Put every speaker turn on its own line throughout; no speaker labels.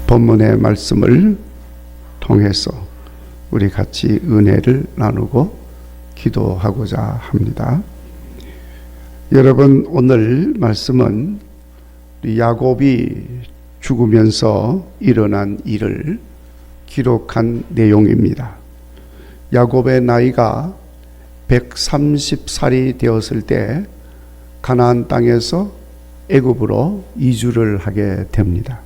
본문의 말씀을 통해서 우리 같이 은혜를 나누고 기도하고자 합니다. 여러분, 오늘 말씀은 야곱이 죽으면서 일어난 일을 기록한 내용입니다. 야곱의 나이가 130살이 되었을 때 가나안 땅에서 애굽으로 이주를 하게 됩니다.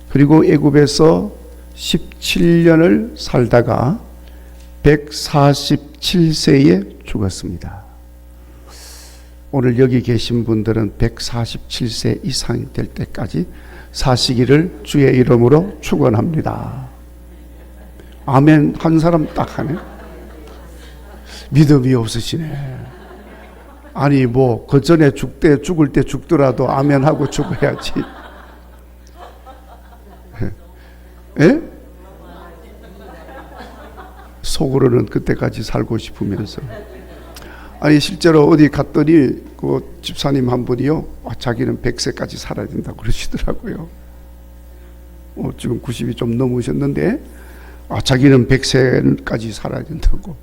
그리고 애굽에서 17년을 살다가 147세에 죽었습니다. 오늘 여기 계신 분들은 147세 이상이 될 때까지 사시기를 주의 이름으로 축원합니다. 아멘 한 사람 딱 하네. 믿음이 없으시네. 아니 뭐 그 전에 죽을 때 죽더라도 아멘 하고 죽어야지. 예? 속으로는 그때까지 살고 싶으면서. 아니 실제로 어디 갔더니 그 집사님 한 분이요, 자기는 100세까지 살아야 된다고 그러시더라고요. 지금 90이 좀 넘으셨는데 자기는 100세까지 살아야 된다고.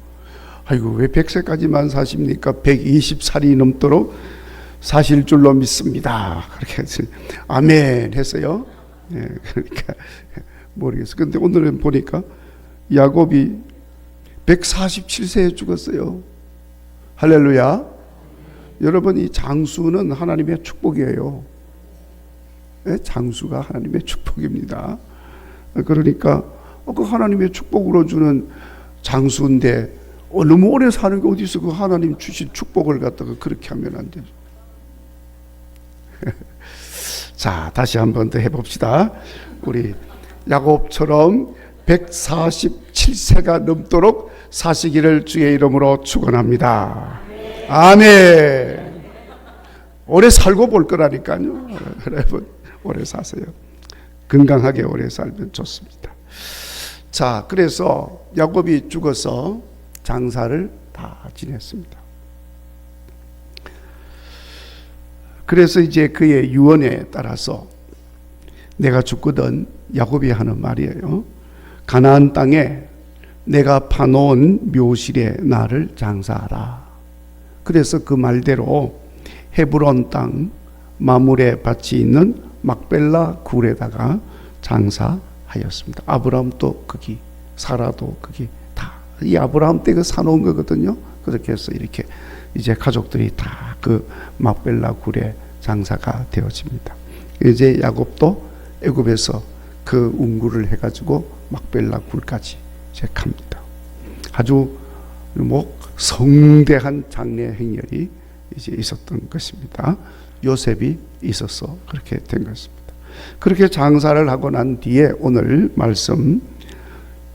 아이고 왜 100세까지만 사십니까? 120살이 넘도록 사실 줄로 믿습니다. 그렇게 해서 아멘 했어요. 예, 그러니까 모르겠어요. 근데 오늘은 보니까 야곱이 147세에 죽었어요. 할렐루야. 여러분, 이 장수는 하나님의 축복이에요. 네? 장수가 하나님의 축복입니다. 그러니까 그 하나님의 축복으로 주는 장수인데 너무 오래 사는 게 어디서 그 하나님 주신 축복을 갖다가 그렇게 하면 안 되죠. 자, 다시 한 번 더 해봅시다. 우리 야곱처럼 147세가 넘도록 사시기를 주의 이름으로 축원합니다. 아멘. 오래 살고 볼 거라니까요. 여러분, 오래 사세요. 건강하게 오래 살면 좋습니다. 자, 그래서 야곱이 죽어서 장사를 다 지냈습니다. 그래서 이제 그의 유언에 따라서 내가 죽거든 야곱이 하는 말이에요. 가나안 땅에 내가 파놓은 묘실에 나를 장사하라. 그래서 그 말대로 헤브론 땅 마물의 밭이 있는 막벨라 굴에다가 장사하였습니다. 아브라함도 거기, 사라도 거기 다 이 아브라함 때 그 사놓은 거거든요. 그렇게 해서 이렇게 이제 가족들이 다 그 막벨라 굴에 장사가 되어집니다. 이제 야곱도 애굽에서 그 운구를 해가지고 막벨라 굴까지 이제 갑니다. 아주 뭐 성대한 장례 행렬이 이제 있었던 것입니다. 요셉이 있어서 그렇게 된 것입니다. 그렇게 장사를 하고 난 뒤에 오늘 말씀,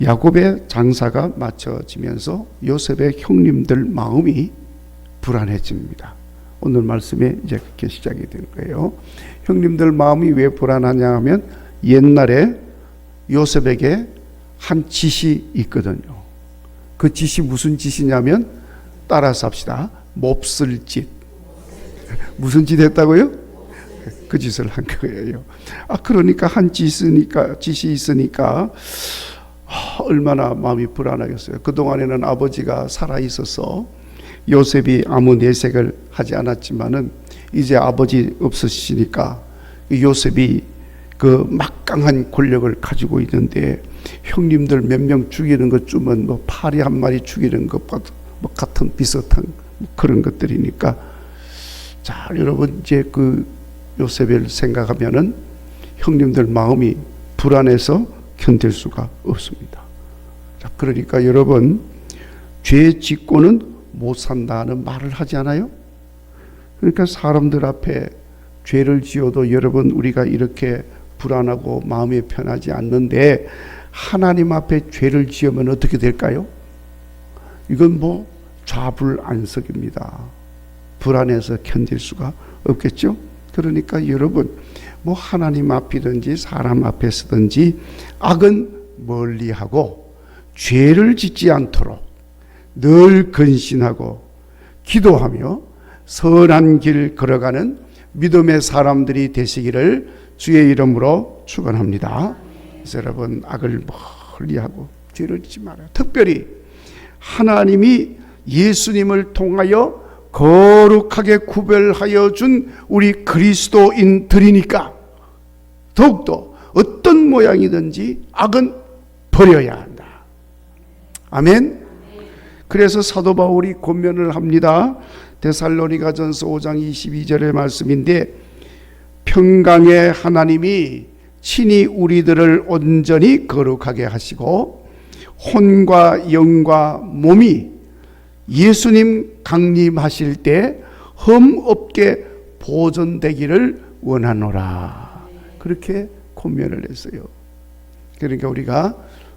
야곱의 장사가 마쳐지면서 요셉의 형님들 마음이 불안해집니다. 오늘 말씀에 이제 그렇게 시작이 된 거예요. 형님들 마음이 왜 불안하냐 하면 옛날에 요셉에게 한 짓이 있거든요. 그 짓이 무슨 짓이냐면, 따라서 합시다. 몹쓸 짓. 무슨 짓 했다고요? 그 짓을 한 거예요. 그러니까 한 짓이 있으니까 얼마나 마음이 불안하겠어요. 그동안에는 아버지가 살아 있어서 요셉이 아무 내색을 하지 않았지만은 이제 아버지 없으시니까 요셉이 그 막강한 권력을 가지고 있는데 형님들 몇 명 죽이는 것쯤은 뭐 파리 한 마리 죽이는 것과 뭐 같은 비슷한 그런 것들이니까, 자, 여러분 이제 그 요셉을 생각하면은 형님들 마음이 불안해서 견딜 수가 없습니다. 자, 그러니까 여러분, 죄 짓고는 못 산다는 말을 하지 않아요? 그러니까 사람들 앞에 죄를 지어도 여러분 우리가 이렇게 불안하고 마음이 편하지 않는데 하나님 앞에 죄를 지으면 어떻게 될까요? 이건 뭐 좌불안석입니다. 불안해서 견딜 수가 없겠죠? 그러니까 여러분, 뭐 하나님 앞이든지 사람 앞에서든지 악은 멀리하고 죄를 짓지 않도록 늘 근신하고 기도하며 선한 길 걸어가는 믿음의 사람들이 되시기를 주의 이름으로 축원합니다. 그래서 여러분 악을 멀리하고 죄를 짓지 말아요. 특별히 하나님이 예수님을 통하여 거룩하게 구별하여 준 우리 그리스도인들이니까 더욱더 어떤 모양이든지 악은 버려야 한다. 아멘. 그래서 사도 바울이 권면을 합니다. 데살로니가전서 5장 22절의 말씀인데, 평강의 하나님이 친히 우리들을 온전히 거룩하게 하시고 혼과 영과 몸이 예수님 강림하실 때 흠없게 보존되기를 원하노라. 그렇게 권면을 했어요. 그러니까 우리가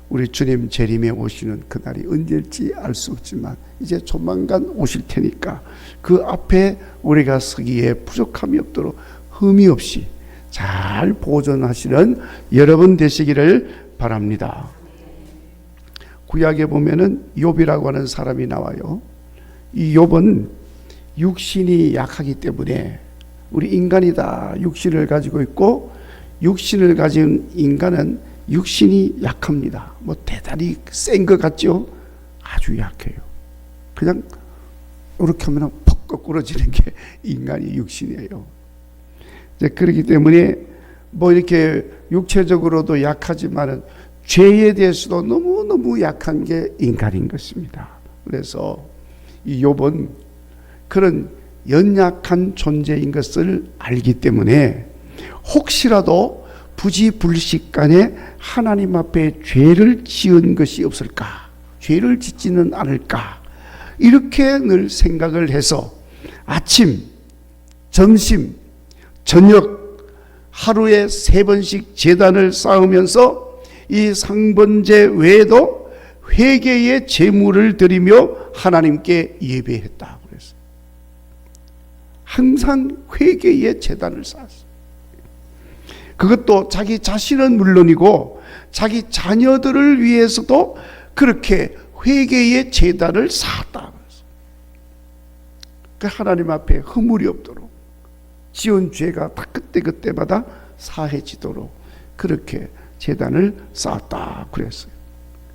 우리 주님 재림에 오시는 그날이 언제일지 알 수 없지만 이제 조만간 오실 테니까 그 앞에 우리가 서기에 부족함이 없도록 흠이 없이 잘 보존하시는 여러분 되시기를 바랍니다. 구약에 보면은 욥이라고 하는 사람이 나와요. 이 욥은 육신이 약하기 때문에, 우리 인간이다 육신을 가지고 있고, 육신을 가진 인간은 육신이 약합니다. 뭐 대단히 센 것 같죠? 아주 약해요. 그냥 이렇게 하면 퍽 거꾸러지는 게 인간이 육신이에요. 이제 그렇기 때문에 뭐 이렇게 육체적으로도 약하지만은 죄에 대해서도 너무너무 약한 게 인간인 것입니다. 그래서 이 욥은 그런 연약한 존재인 것을 알기 때문에 혹시라도 부지불식간에 하나님 앞에 죄를 지은 것이 없을까, 죄를 짓지는 않을까, 이렇게 늘 생각을 해서 아침, 점심, 저녁 하루에 3번씩 제단을 쌓으면서 이 상번제 외에도 회개의 제물을 드리며 하나님께 예배했다 그랬어요. 항상 회개의 제단을 쌓았어요. 그것도 자기 자신은 물론이고 자기 자녀들을 위해서도 그렇게 회개의 제단을 쌓았다. 그 하나님 앞에 허물이 없도록, 지은 죄가 다 그때그때마다 사해지도록 그렇게 제단을 쌓았다 그랬어요.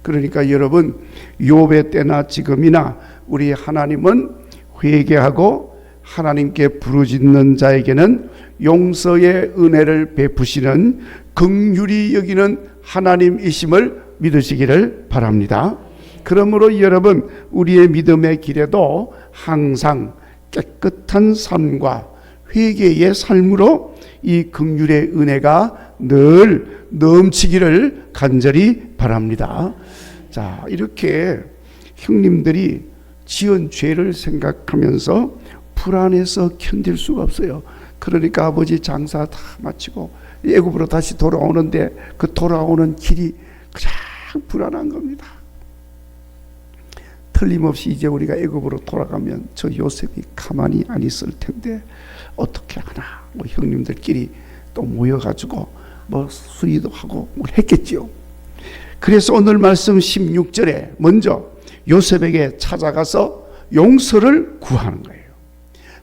그러니까 여러분, 욥의 때나 지금이나 우리 하나님은 회개하고 하나님께 부르짖는 자에게는 용서의 은혜를 베푸시는 긍휼히 여기는 하나님이심을 믿으시기를 바랍니다. 그러므로 여러분, 우리의 믿음의 길에도 항상 깨끗한 삶과 회개의 삶으로 이 긍휼의 은혜가 늘 넘치기를 간절히 바랍니다. 자, 이렇게 형님들이 지은 죄를 생각하면서 불안해서 견딜 수가 없어요. 그러니까 아버지 장사 다 마치고 애굽으로 다시 돌아오는데 그 돌아오는 길이 가장 불안한 겁니다. 틀림없이 이제 우리가 애굽으로 돌아가면 저 요셉이 가만히 안 있을 텐데 어떻게 하나, 뭐 형님들끼리 또 모여가지고 뭐 수의도 하고 뭘 했겠지요. 그래서 오늘 말씀 16절에 먼저 요셉에게 찾아가서 용서를 구하는 거예요.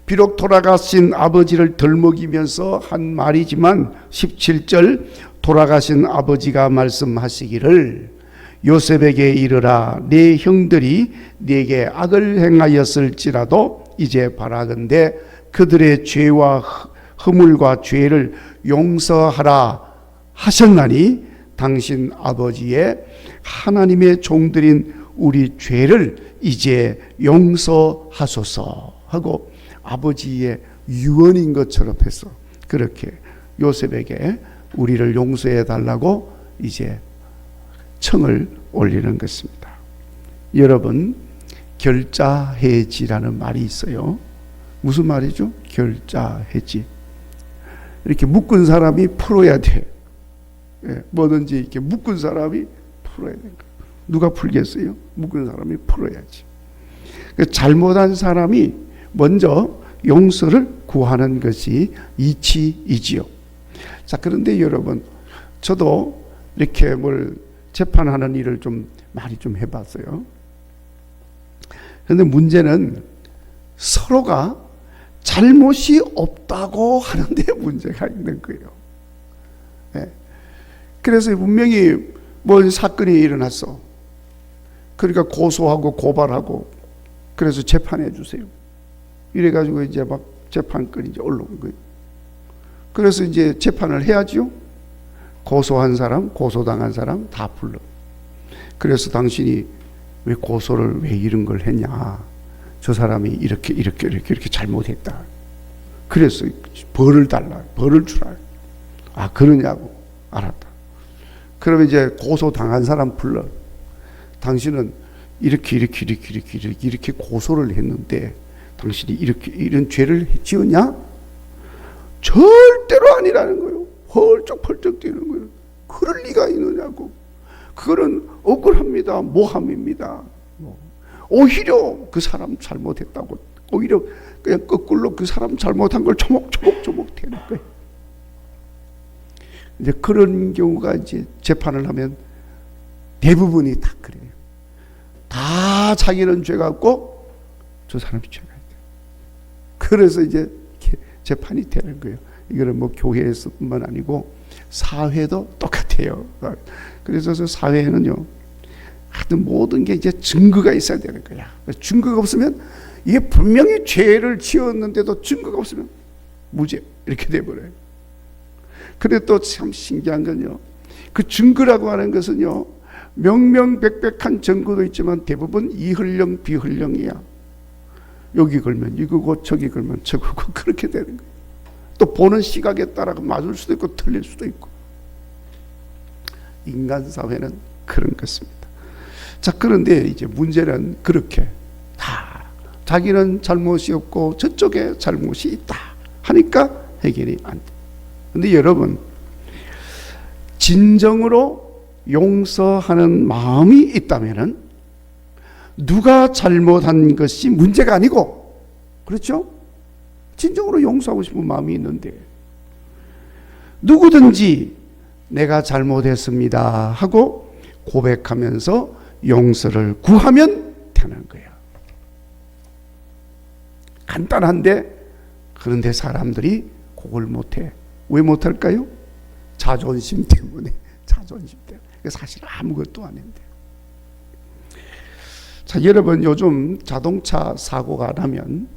비록 돌아가신 아버지를 덜먹이면서 한 말이지만 17절, 돌아가신 아버지가 말씀하시기를 요셉에게 이르라, 네 형들이 네게 악을 행하였을지라도 이제 바라건대 그들의 죄와 허물과 죄를 용서하라 하셨나니 당신 아버지의 하나님의 종들인 우리 죄를 이제 용서하소서 하고 아버지의 유언인 것처럼 해서 그렇게 요셉에게 우리를 용서해 달라고 이제 청을 올리는 것입니다. 여러분, 결자해지라는 말이 있어요. 무슨 말이죠? 결자해지. 이렇게 묶은 사람이 풀어야 돼. 뭐든지 이렇게 묶은 사람이 풀어야 돼. 누가 풀겠어요? 묶은 사람이 풀어야지. 잘못한 사람이 먼저 용서를 구하는 것이 이치이지요. 자, 그런데 여러분, 저도 이렇게 뭘 재판하는 일을 좀 많이 좀 해봤어요. 그런데 문제는 서로가 잘못이 없다고 하는데 문제가 있는 거예요. 네. 그래서 분명히 뭐 사건이 일어났어. 그러니까 고소하고 고발하고 그래서 재판해 주세요. 이래가지고 이제 막 재판권이 이제 올라온 거예요. 그래서 이제 재판을 해야지요. 고소한 사람, 고소당한 사람 다 불러. 그래서 당신이 왜 고소를 왜 이런 걸 했냐? 저 사람이 이렇게 잘못했다. 그래서 벌을 달라, 벌을 주라. 아, 그러냐고. 알았다. 그러면 이제 고소당한 사람 불러. 당신은 이렇게 고소를 했는데 당신이 이런 죄를 지었냐? 절대로 아니라는 거예요. 펄쩍펄쩍 뛰는 거예요. 그럴 리가 있느냐고. 그거는 억울합니다. 모함입니다. 오히려 그 사람 잘못했다고, 오히려 그냥 거꾸로 그 사람 잘못한 걸 조목조목 대는 거예요. 이제 그런 경우가 이제 재판을 하면 대부분이 다 그래요. 다 자기는 죄가 없고 저 사람이 죄가 있다. 그래서 이제 재판이 되는 거예요. 이거는 뭐 교회에서뿐만 아니고 사회도 똑같아요. 그래서 사회에는요, 하여튼 모든 게 이제 증거가 있어야 되는 거야. 증거가 없으면 이게 분명히 죄를 지었는데도 증거가 없으면 무죄 이렇게 돼버려요. 그런데 또 참 신기한 건요, 그 증거라고 하는 것은요, 명명백백한 증거도 있지만 대부분 이ህ령 비ህ령이야. 여기 걸면 이거고 저기 걸면 저거고 그렇게 되는 거예요. 또 보는 시각에 따라 맞을 수도 있고 틀릴 수도 있고. 인간 사회는 그런 것입니다. 자, 그런데 이제 문제는 그렇게 다 자기는 잘못이 없고 저쪽에 잘못이 있다 하니까 해결이 안 돼. 근데 여러분, 진정으로 용서하는 마음이 있다면은 누가 잘못한 것이 문제가 아니고, 그렇죠? 진정으로 용서하고 싶은 마음이 있는데 누구든지 내가 잘못했습니다 하고 고백하면서 용서를 구하면 되는 거예요. 간단한데, 그런데 사람들이 그걸 못해. 왜 못할까요? 자존심 때문에. 자존심 때문에. 사실 아무것도 아닌데. 자, 여러분, 요즘 자동차 사고가 나면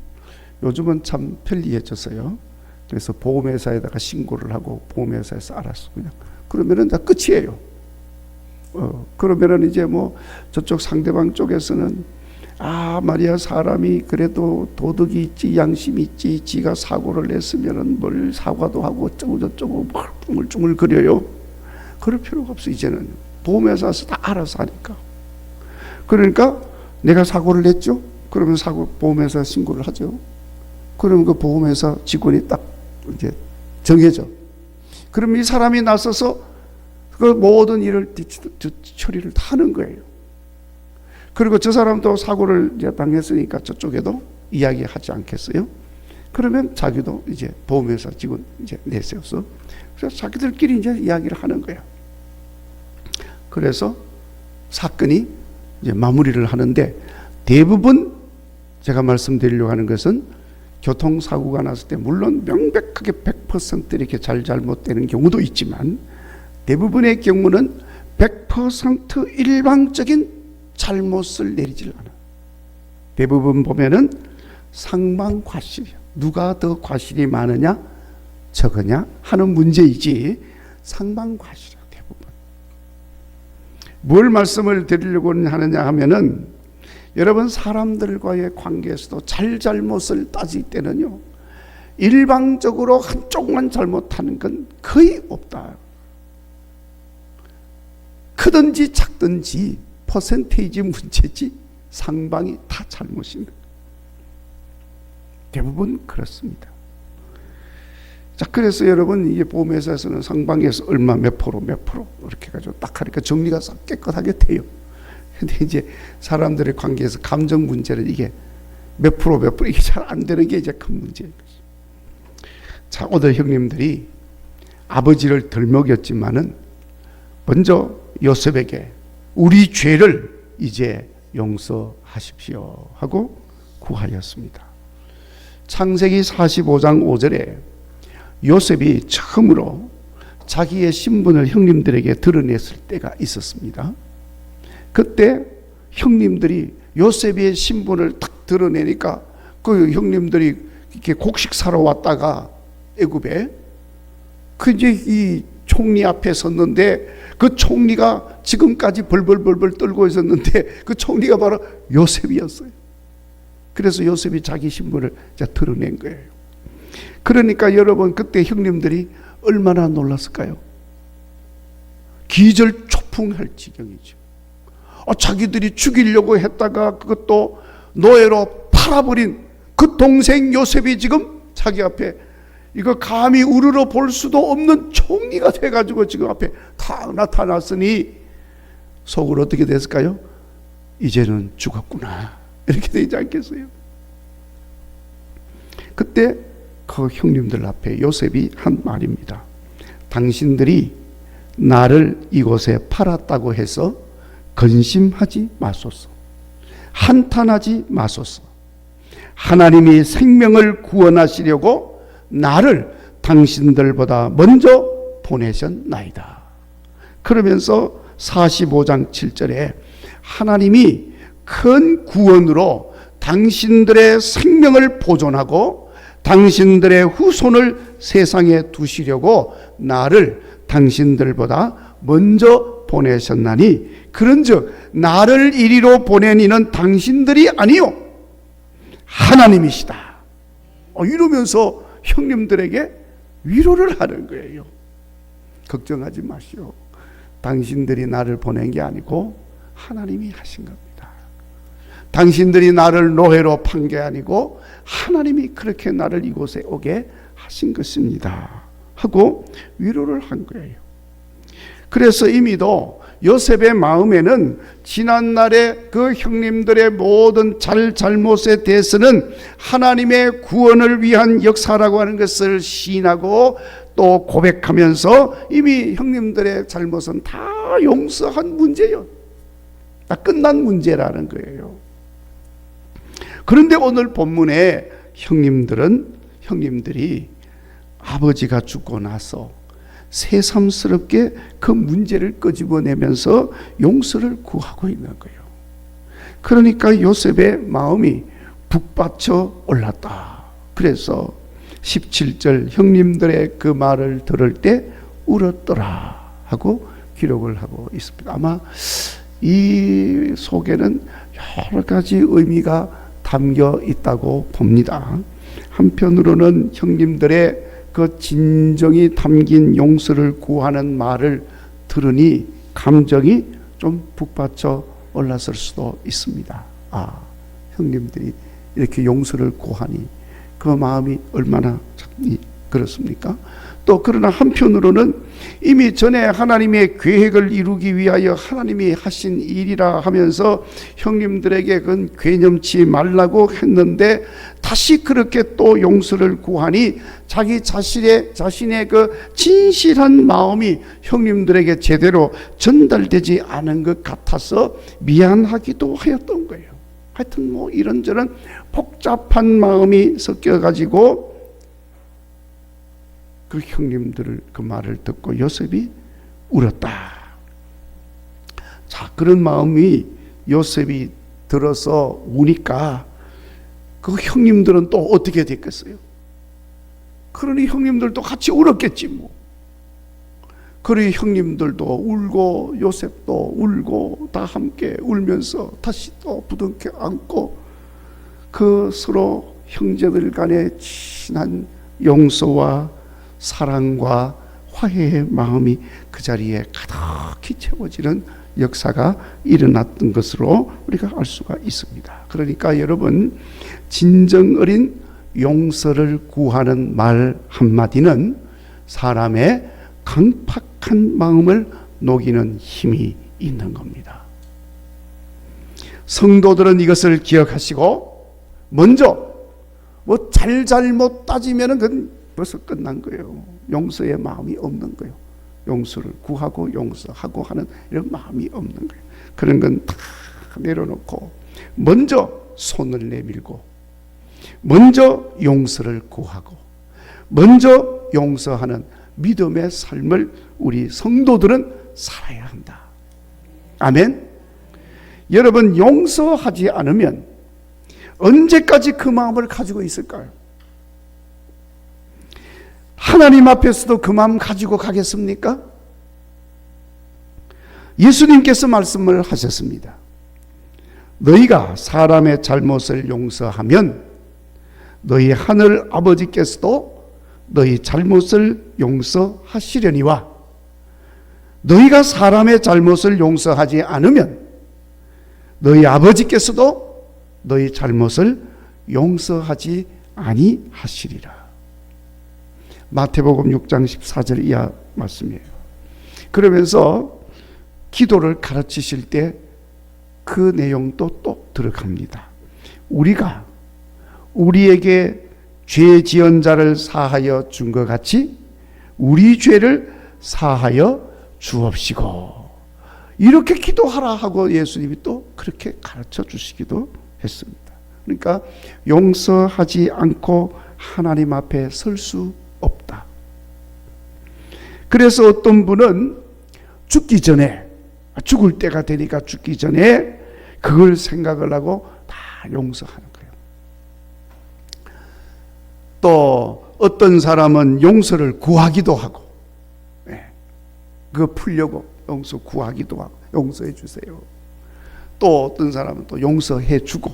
요즘은 참 편리해졌어요. 그래서 보험회사에다가 신고를 하고 보험회사에서 알았어 그냥. 그러면은 다 끝이에요. 그러면은 이제 뭐 저쪽 상대방 쪽에서는 아 말이야, 사람이 그래도 도덕이 있지, 양심이 있지, 지가 사고를 냈으면은 뭘 사과도 하고 어쩌고 저쩌고 뭉글뭉글 거려요. 그럴 필요가 없어. 이제는 보험회사에서 다 알아서 하니까. 그러니까 내가 사고를 냈죠. 그러면 보험회사 신고를 하죠. 그러면 그 보험회사 직원이 딱 이제 정해져. 그럼 이 사람이 나서서 그 모든 일을 처리를 다 하는 거예요. 그리고 저 사람도 사고를 이제 당했으니까 저쪽에도 이야기하지 않겠어요? 그러면 자기도 이제 보험회사 직원 이제 내세워서 그래서 자기들끼리 이제 이야기를 하는 거야. 그래서 사건이 이제 마무리를 하는데, 대부분 제가 말씀드리려고 하는 것은 교통사고가 났을 때 물론 명백하게 100% 이렇게 잘못되는 경우도 있지만 대부분의 경우는 100% 일방적인 잘못을 내리질 않아. 대부분 보면은 상방과실이야. 누가 더 과실이 많으냐 적으냐 하는 문제이지 상방과실이야. 대부분. 뭘 말씀을 드리려고 하느냐 하면은, 여러분, 사람들과의 관계에서도 잘못을 따질 때는요, 일방적으로 한쪽만 잘못하는 건 거의 없다. 크든지 작든지 퍼센테이지 문제지 상방이 다 잘못입니다. 대부분 그렇습니다. 자, 그래서 여러분, 이게 보험회사에서는 상방에서 얼마 몇 프로 이렇게 해가지고 딱 하니까 정리가 싹 깨끗하게 돼요. 근데 이제 사람들의 관계에서 감정 문제는 이게 몇 프로 이게 잘 안 되는 게 이제 큰 문제인 거죠. 자, 오늘 형님들이 아버지를 덜 먹였지만은 먼저 요셉에게 우리 죄를 이제 용서하십시오 하고 구하였습니다. 창세기 45장 5절에 요셉이 처음으로 자기의 신분을 형님들에게 드러냈을 때가 있었습니다. 그때 형님들이 요셉의 신분을 탁 드러내니까 그 형님들이 이렇게 곡식 사러 왔다가 애굽에 그 이제 이 총리 앞에 섰는데 그 총리가 지금까지 벌벌벌벌 떨고 있었는데 그 총리가 바로 요셉이었어요. 그래서 요셉이 자기 신분을 드러낸 거예요. 그러니까 여러분 그때 형님들이 얼마나 놀랐을까요? 기절초풍할 지경이죠. 자기들이 죽이려고 했다가 그것도 노예로 팔아버린 그 동생 요셉이 지금 자기 앞에 이거 감히 우러러 볼 수도 없는 총리가 돼가지고 지금 앞에 탁 나타났으니 속으로 어떻게 됐을까요? 이제는 죽었구나 이렇게 되지 않겠어요? 그때 그 형님들 앞에 요셉이 한 말입니다. 당신들이 나를 이곳에 팔았다고 해서 근심하지 마소서. 한탄하지 마소서. 하나님이 생명을 구원하시려고 나를 당신들보다 먼저 보내셨나이다. 그러면서 45장 7절에 하나님이 큰 구원으로 당신들의 생명을 보존하고 당신들의 후손을 세상에 두시려고 나를 당신들보다 먼저 보내셨나니 그런즉 나를 이리로 보낸 이는 당신들이 아니요 하나님이시다. 이러면서 형님들에게 위로를 하는 거예요. 걱정하지 마시오. 당신들이 나를 보낸 게 아니고 하나님이 하신 겁니다. 당신들이 나를 노예로 판 게 아니고 하나님이 그렇게 나를 이곳에 오게 하신 것입니다. 하고 위로를 한 거예요. 그래서 이미도 요셉의 마음에는 지난날의 그 형님들의 모든 잘못에 대해서는 하나님의 구원을 위한 역사라고 하는 것을 시인하고 또 고백하면서 이미 형님들의 잘못은 다 용서한 문제예요. 다 끝난 문제라는 거예요. 그런데 오늘 본문에 형님들이 아버지가 죽고 나서 새삼스럽게 그 문제를 끄집어내면서 용서를 구하고 있는 거예요. 그러니까 요셉의 마음이 북받쳐 올랐다. 그래서 17절 형님들의 그 말을 들을 때 울었더라 하고 기록을 하고 있습니다. 아마 이 속에는 여러 가지 의미가 담겨 있다고 봅니다. 한편으로는 형님들의 그 진정이 담긴 용서를 구하는 말을 들으니 감정이 좀 북받쳐 올랐을 수도 있습니다. 형님들이 이렇게 용서를 구하니 그 마음이 얼마나 그렇습니까? 또 그러나 한편으로는 이미 전에 하나님의 계획을 이루기 위하여 하나님이 하신 일이라 하면서 형님들에게 그건 괴념치 말라고 했는데 다시 그렇게 또 용서를 구하니 자기 자신의 그 진실한 마음이 형님들에게 제대로 전달되지 않은 것 같아서 미안하기도 하였던 거예요. 하여튼 뭐 이런저런 복잡한 마음이 섞여가지고 그 형님들을 그 말을 듣고 요셉이 울었다. 자, 그런 마음이 요셉이 들어서 우니까 그 형님들은 또 어떻게 됐겠어요? 그러니 형님들도 같이 울었겠지 뭐. 그러니 형님들도 울고 요셉도 울고 다 함께 울면서 다시 또 부둥켜 안고 그 서로 형제들 간의 친한 용서와 사랑과 화해의 마음이 그 자리에 가득히 채워지는 역사가 일어났던 것으로 우리가 알 수가 있습니다. 그러니까 여러분, 진정 어린 용서를 구하는 말 한마디는 사람의 강팍한 마음을 녹이는 힘이 있는 겁니다. 성도들은 이것을 기억하시고 먼저 뭐 잘못 따지면은 그건 벌써 끝난 거예요. 용서의 마음이 없는 거예요. 용서를 구하고 용서하고 하는 이런 마음이 없는 거예요. 그런 건 다 내려놓고 먼저 손을 내밀고 먼저 용서를 구하고 먼저 용서하는 믿음의 삶을 우리 성도들은 살아야 한다. 아멘. 여러분, 용서하지 않으면 언제까지 그 마음을 가지고 있을까요? 하나님 앞에서도 그 마음 가지고 가겠습니까? 예수님께서 말씀을 하셨습니다. 너희가 사람의 잘못을 용서하면 너희 하늘 아버지께서도 너희 잘못을 용서하시려니와 너희가 사람의 잘못을 용서하지 않으면 너희 아버지께서도 너희 잘못을 용서하지 아니하시리라. 마태복음 6장 14절 이하 말씀이에요. 그러면서 기도를 가르치실 때 그 내용도 또 들어갑니다. 우리가 우리에게 죄 지은 자를 사하여 준 것 같이 우리 죄를 사하여 주옵시고, 이렇게 기도하라 하고 예수님이 또 그렇게 가르쳐 주시기도 했습니다. 그러니까 용서하지 않고 하나님 앞에 설 수 없다. 그래서 어떤 분은 죽기 전에, 죽을 때가 되니까 죽기 전에 그걸 생각을 하고 다 용서하는 거예요. 또 어떤 사람은 용서를 구하기도 하고, 그거 풀려고 용서 구하기도 하고, 용서해 주세요. 또 어떤 사람은 또 용서해 주고,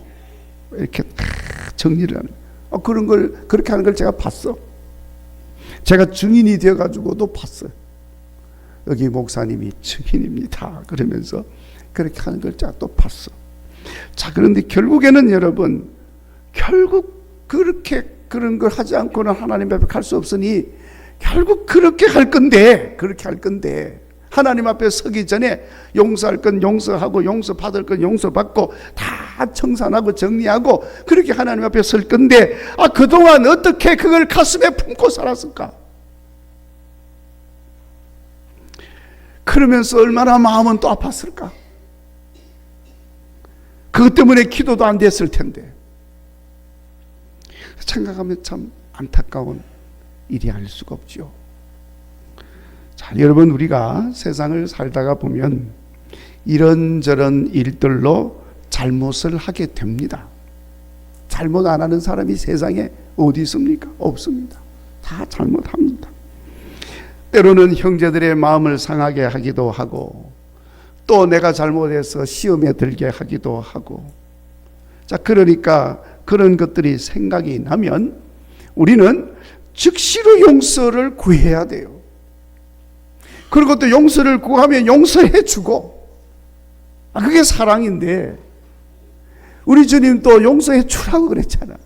이렇게 다 정리를 하는 거예요. 그런 걸, 그렇게 하는 걸 제가 봤어. 제가 증인이 되어가지고도 봤어요. 여기 목사님이 증인입니다 그러면서 그렇게 하는 걸 제가 또 봤어. 자, 그런데 결국에는 여러분, 결국 그렇게 그런 걸 하지 않고는 하나님 앞에 갈 수 없으니 결국 그렇게 할 건데 하나님 앞에 서기 전에 용서할 건 용서하고 용서받을 건 용서받고 다 청산하고 정리하고 그렇게 하나님 앞에 설 건데, 그동안 어떻게 그걸 가슴에 품고 살았을까? 그러면서 얼마나 마음은 또 아팠을까? 그것 때문에 기도도 안 됐을 텐데. 생각하면 참 안타까운 일이 아닐 수가 없죠. 자, 여러분, 우리가 세상을 살다가 보면 이런저런 일들로 잘못을 하게 됩니다. 잘못 안 하는 사람이 세상에 어디 있습니까? 없습니다. 다 잘못합니다. 때로는 형제들의 마음을 상하게 하기도 하고, 또 내가 잘못해서 시험에 들게 하기도 하고. 자, 그러니까 그런 것들이 생각이 나면 우리는 즉시로 용서를 구해야 돼요. 그리고 또 용서를 구하면 용서해 주고, 그게 사랑인데, 우리 주님 또 용서해 주라고 그랬잖아.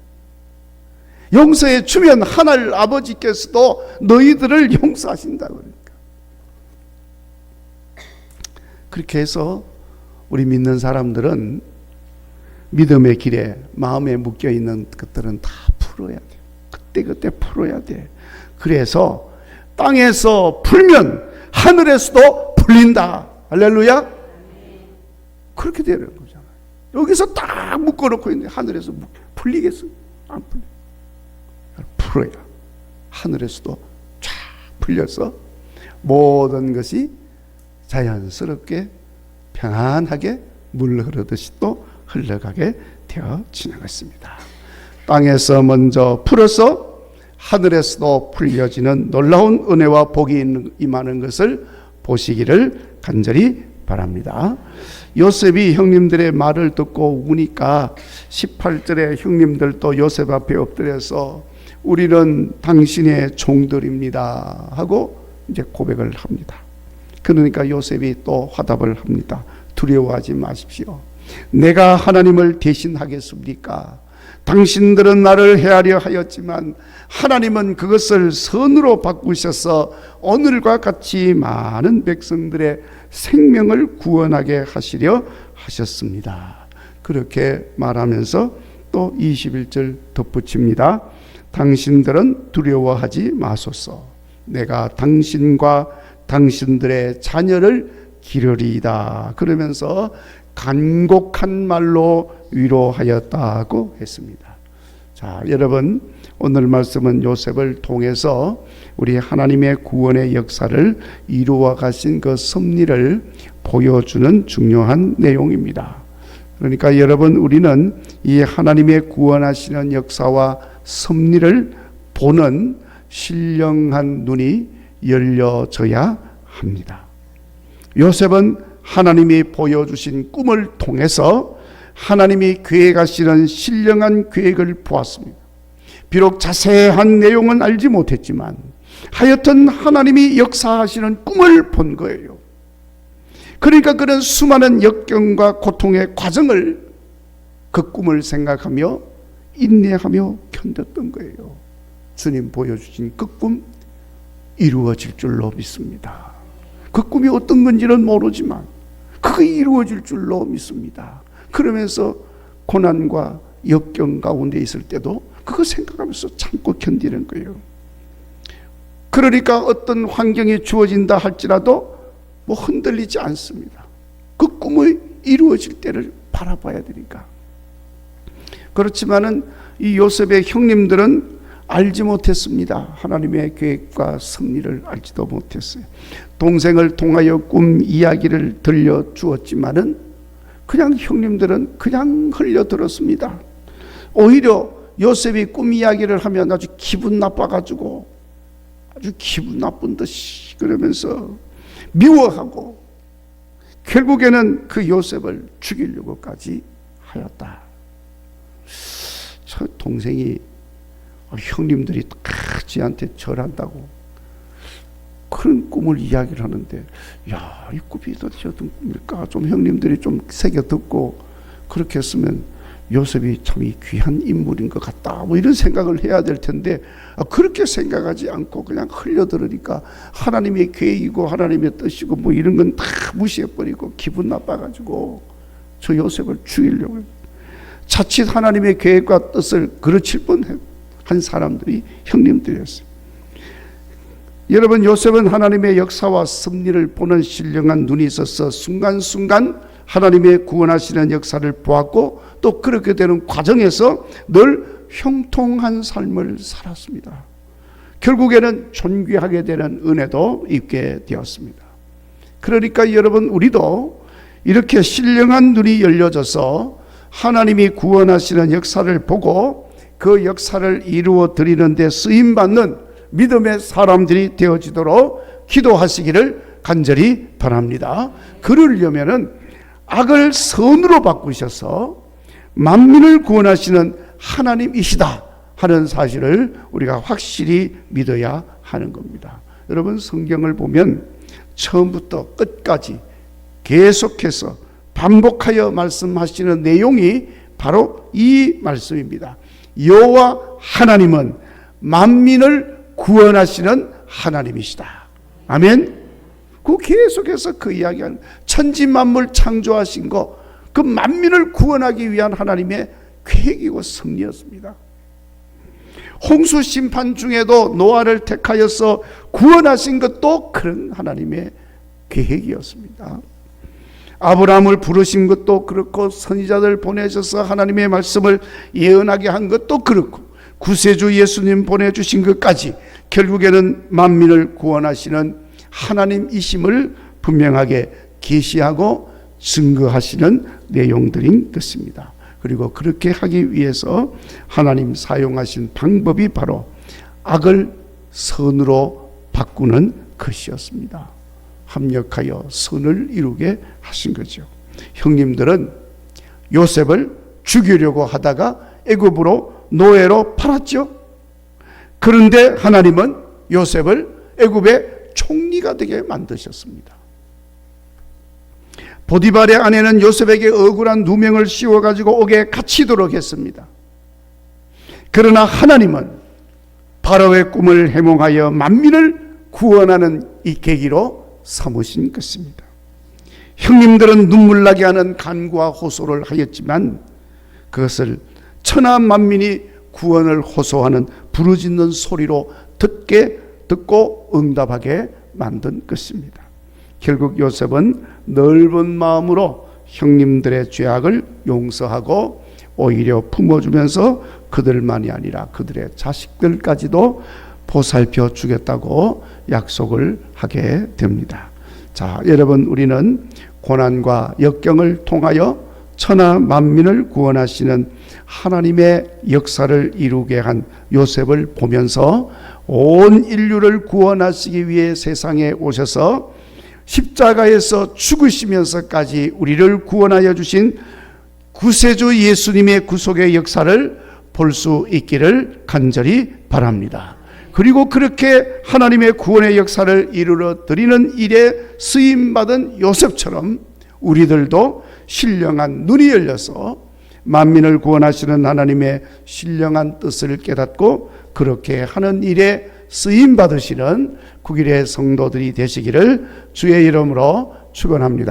용서해 주면 하늘 아버지께서도 너희들을 용서하신다고 그러니까. 그렇게 해서 우리 믿는 사람들은 믿음의 길에 마음에 묶여있는 것들은 다 풀어야 돼. 그때 풀어야 돼. 그래서 땅에서 풀면 하늘에서도 풀린다. 할렐루야. 그렇게 되는 거잖아요. 여기서 딱 묶어놓고 있는데 하늘에서 풀리겠어? 안 풀려. 풀어야 하늘에서도 쫙 풀려서 모든 것이 자연스럽게 평안하게 물 흐르듯이 또 흘러가게 되어지는 것입니다. 땅에서 먼저 풀어서 하늘에서도 풀려지는 놀라운 은혜와 복이 임하는 것을 보시기를 간절히 바랍니다. 요셉이 형님들의 말을 듣고 우니까 18절에 형님들도 요셉 앞에 엎드려서 우리는 당신의 종들입니다 하고 이제 고백을 합니다. 그러니까 요셉이 또 화답을 합니다. 두려워하지 마십시오. 내가 하나님을 대신하겠습니까? 당신들은 나를 해하려 하였지만 하나님은 그것을 선으로 바꾸셔서 오늘과 같이 많은 백성들의 생명을 구원하게 하시려 하셨습니다. 그렇게 말하면서 또 21절 덧붙입니다. 당신들은 두려워하지 마소서. 내가 당신과 당신들의 자녀를 기르리이다. 그러면서 간곡한 말로 위로하였다고 했습니다. 자, 여러분, 오늘 말씀은 요셉을 통해서 우리 하나님의 구원의 역사를 이루어 가신 그 섭리를 보여주는 중요한 내용입니다. 그러니까 여러분, 우리는 이 하나님의 구원하시는 역사와 섭리를 보는 신령한 눈이 열려져야 합니다. 요셉은 하나님이 보여주신 꿈을 통해서 하나님이 계획하시는 신령한 계획을 보았습니다. 비록 자세한 내용은 알지 못했지만 하여튼 하나님이 역사하시는 꿈을 본 거예요. 그러니까 그런 수많은 역경과 고통의 과정을 그 꿈을 생각하며 인내하며 견뎠던 거예요. 주님 보여주신 그 꿈 이루어질 줄로 믿습니다. 그 꿈이 어떤 건지는 모르지만 그거 이루어질 줄로 믿습니다. 그러면서 고난과 역경 가운데 있을 때도 그거 생각하면서 참고 견디는 거예요. 그러니까 어떤 환경이 주어진다 할지라도 흔들리지 않습니다. 그 꿈이 이루어질 때를 바라봐야 되니까. 그렇지만은 이 요셉의 형님들은 알지 못했습니다. 하나님의 계획과 섭리를 알지도 못했어요. 동생을 통하여 꿈 이야기를 들려주었지만은 그냥 형님들은 그냥 흘려들었습니다. 오히려 요셉이 꿈 이야기를 하면 아주 기분 나빠가지고 아주 기분 나쁜 듯이 그러면서 미워하고 결국에는 그 요셉을 죽이려고까지 하였다. 저 동생이 형님들이 지한테 절한다고 그런 꿈을 이야기를 하는데, 야, 이 꿈이 도대체 어떤 꿈일까? 좀 형님들이 좀 새겨 듣고 그렇게 했으면 요셉이 참 귀한 인물인 것 같다, 이런 생각을 해야 될 텐데 그렇게 생각하지 않고 그냥 흘려들으니까 하나님의 계획이고 하나님의 뜻이고 이런 건 다 무시해버리고 기분 나빠가지고 저 요셉을 죽이려고 해요. 자칫 하나님의 계획과 뜻을 그르칠 뻔한 사람들이 형님들이었어요. 여러분, 요셉은 하나님의 역사와 섭리를 보는 신령한 눈이 있어서 순간순간 하나님의 구원하시는 역사를 보았고 또 그렇게 되는 과정에서 늘 형통한 삶을 살았습니다. 결국에는 존귀하게 되는 은혜도 입게 되었습니다. 그러니까 여러분, 우리도 이렇게 신령한 눈이 열려져서 하나님이 구원하시는 역사를 보고 그 역사를 이루어 드리는 데 쓰임받는 믿음의 사람들이 되어지도록 기도하시기를 간절히 바랍니다. 그러려면은 악을 선으로 바꾸셔서 만민을 구원하시는 하나님이시다 하는 사실을 우리가 확실히 믿어야 하는 겁니다. 여러분, 성경을 보면 처음부터 끝까지 계속해서 반복하여 말씀하시는 내용이 바로 이 말씀입니다. 여호와 하나님은 만민을 구원하시는 하나님이시다. 아멘. 그 계속해서 그 이야기하는 천지 만물 창조하신 거, 그 만민을 구원하기 위한 하나님의 계획이고 섭리였습니다. 홍수 심판 중에도 노아를 택하여서 구원하신 것도 그런 하나님의 계획이었습니다. 아브라함을 부르신 것도 그렇고 선지자들 보내셔서 하나님의 말씀을 예언하게 한 것도 그렇고 구세주 예수님 보내주신 것까지 결국에는 만민을 구원하시는 하나님이심을 분명하게 계시하고 증거하시는 내용들인 것입니다. 그리고 그렇게 하기 위해서 하나님 사용하신 방법이 바로 악을 선으로 바꾸는 것이었습니다. 합력하여 선을 이루게 하신 거죠. 형님들은 요셉을 죽이려고 하다가 애굽으로 노예로 팔았죠. 그런데 하나님은 요셉을 애굽의 총리가 되게 만드셨습니다. 보디발의 아내는 요셉에게 억울한 누명을 씌워가지고 옥에 갇히도록 했습니다. 그러나 하나님은 바로의 꿈을 해몽하여 만민을 구원하는 이 계기로 삼으신 것입니다. 형님들은 눈물나게 하는 간구와 호소를 하였지만 그것을 천하 만민이 구원을 호소하는 부르짖는 소리로 듣고 응답하게 만든 것입니다. 결국 요셉은 넓은 마음으로 형님들의 죄악을 용서하고 오히려 품어주면서 그들만이 아니라 그들의 자식들까지도 보살펴 주겠다고 약속을 하게 됩니다. 자, 여러분, 우리는 고난과 역경을 통하여 천하 만민을 구원하시는 하나님의 역사를 이루게 한 요셉을 보면서 온 인류를 구원하시기 위해 세상에 오셔서 십자가에서 죽으시면서까지 우리를 구원하여 주신 구세주 예수님의 구속의 역사를 볼 수 있기를 간절히 바랍니다. 그리고 그렇게 하나님의 구원의 역사를 이루어 드리는 일에 쓰임받은 요셉처럼 우리들도 신령한 눈이 열려서 만민을 구원하시는 하나님의 신령한 뜻을 깨닫고 그렇게 하는 일에 쓰임받으시는 국일의 성도들이 되시기를 주의 이름으로 축원합니다.